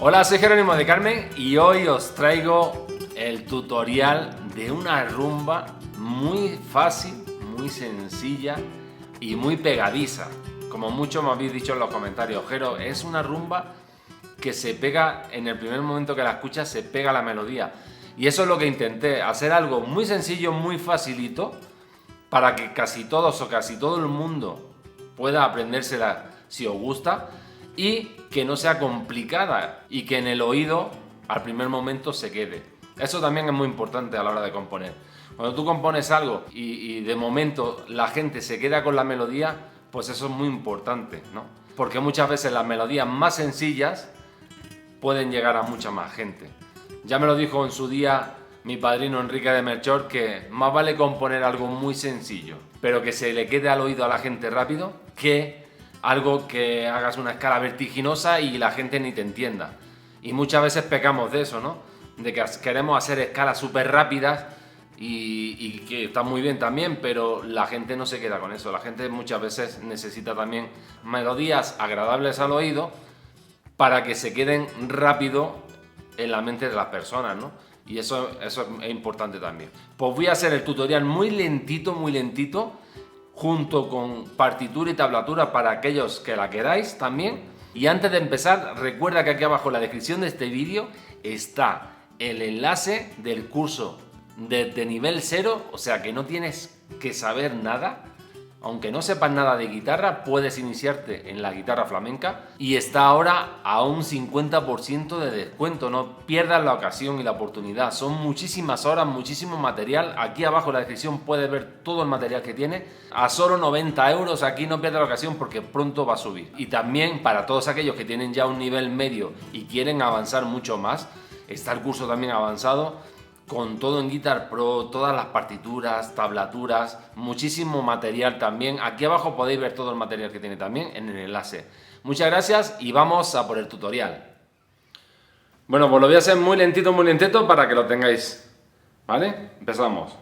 Hola, soy Jerónimo de Carmen y hoy os traigo el tutorial de una rumba muy fácil, muy sencilla y muy pegadiza. Como muchos me habéis dicho en los comentarios, Jero, es una rumba que se pega en el primer momento que la escuchas, se pega la melodía. Y eso es lo que intenté, hacer algo muy sencillo, muy facilito, para que casi todos o casi todo el mundo pueda aprendérsela si os gusta y que no sea complicada y que en el oído al primer momento se quede. Eso también es muy importante a la hora de componer. Cuando tú compones algo y de momento la gente se queda con la melodía, pues eso es muy importante, ¿no? Porque muchas veces las melodías más sencillas pueden llegar a mucha más gente. Ya me lo dijo en su día mi padrino Enrique de Melchor, que más vale componer algo muy sencillo, pero que se le quede al oído a la gente rápido, que algo que hagas una escala vertiginosa y la gente ni te entienda. Y muchas veces pecamos de eso, ¿no? De que queremos hacer escalas súper rápidas y que está muy bien también, pero la gente no se queda con eso. La gente muchas veces necesita también melodías agradables al oído para que se queden rápido en la mente de las personas, ¿no? Y eso es importante también. Pues voy a hacer el tutorial muy lentito, junto con partitura y tablatura para aquellos que la queráis también. Y antes de empezar, recuerda que aquí abajo en la descripción de este vídeo está el enlace del curso de nivel 0, o sea que no tienes que saber nada. Aunque no sepas nada de guitarra, puedes iniciarte en la guitarra flamenca y está ahora a un 50% de descuento. No pierdas la ocasión y la oportunidad. Son muchísimas horas, muchísimo material. Aquí abajo en la descripción puedes ver todo el material que tiene. A solo 90 euros, aquí no pierdas la ocasión porque pronto va a subir. Y también para todos aquellos que tienen ya un nivel medio y quieren avanzar mucho más, está el curso también avanzado, con todo en Guitar Pro, todas las partituras, tablaturas, muchísimo material también. Aquí abajo podéis ver todo el material que tiene también en el enlace. Muchas gracias y vamos a por el tutorial. Bueno, pues lo voy a hacer muy lentito para que lo tengáis. ¿Vale? Empezamos.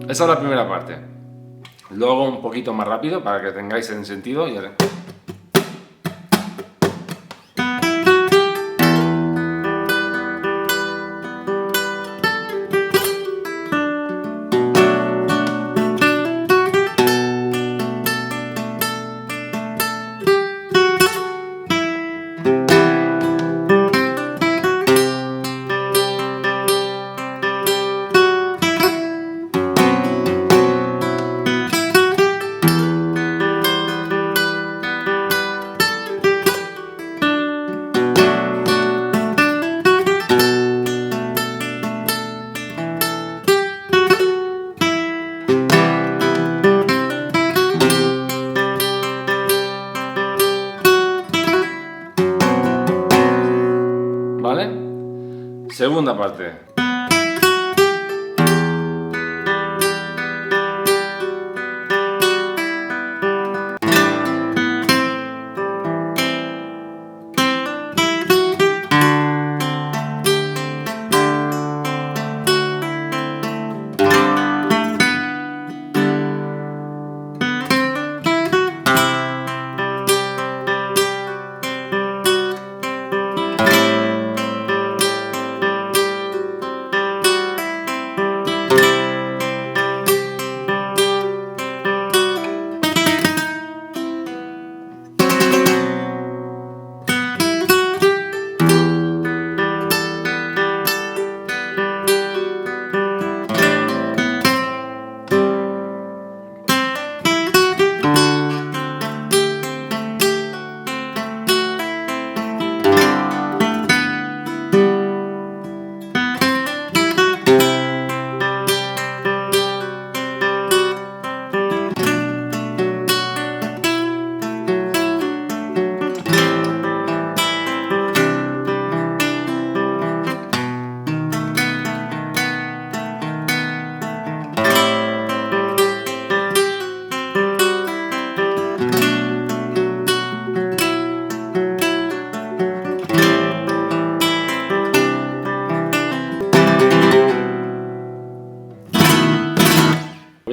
Esa es la primera parte. Luego un poquito más rápido para que tengáis el sentido. ¿Vale? Segunda parte.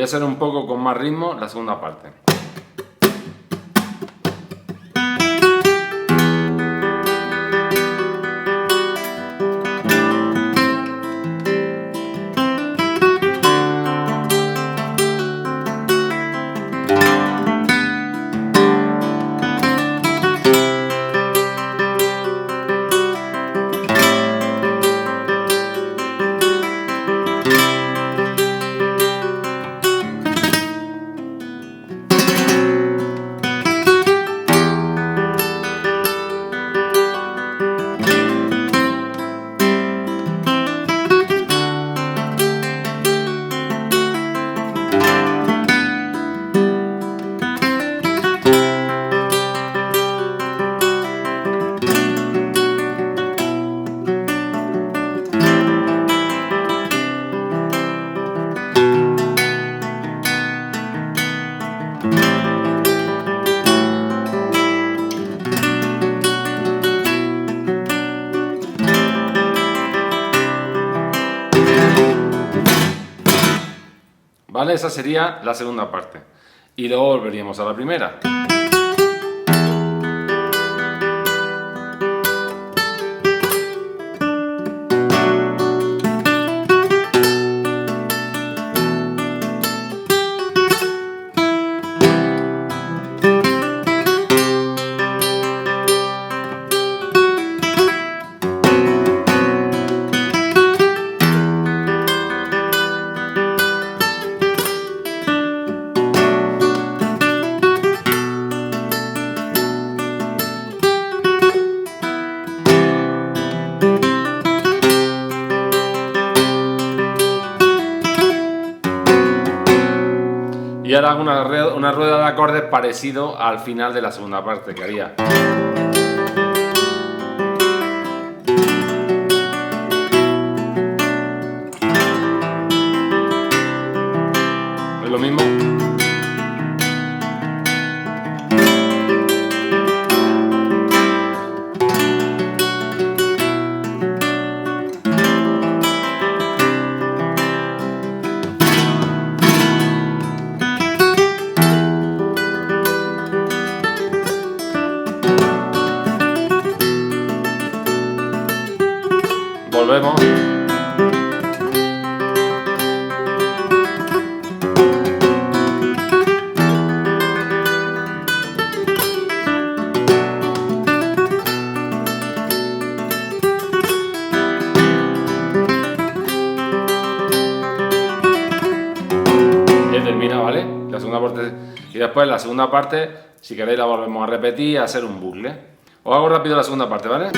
Voy a hacer un poco con más ritmo la segunda parte. ¿Vale? Esa sería la segunda parte. Y luego volveríamos a la primera. Y ahora hago una rueda de acordes parecido al final de la segunda parte que haría. Es lo mismo. Volvemos. Ya termina, ¿vale? La segunda parte. Y después la segunda parte, si queréis la volvemos a repetir, a hacer un bucle. Os hago rápido la segunda parte, ¿vale?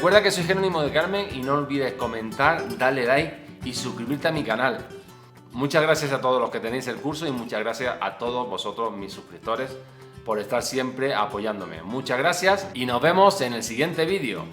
Recuerda que soy Jerónimo de Carmen y no olvides comentar, darle like y suscribirte a mi canal. Muchas gracias a todos los que tenéis el curso y muchas gracias a todos vosotros, mis suscriptores, por estar siempre apoyándome. Muchas gracias y nos vemos en el siguiente vídeo.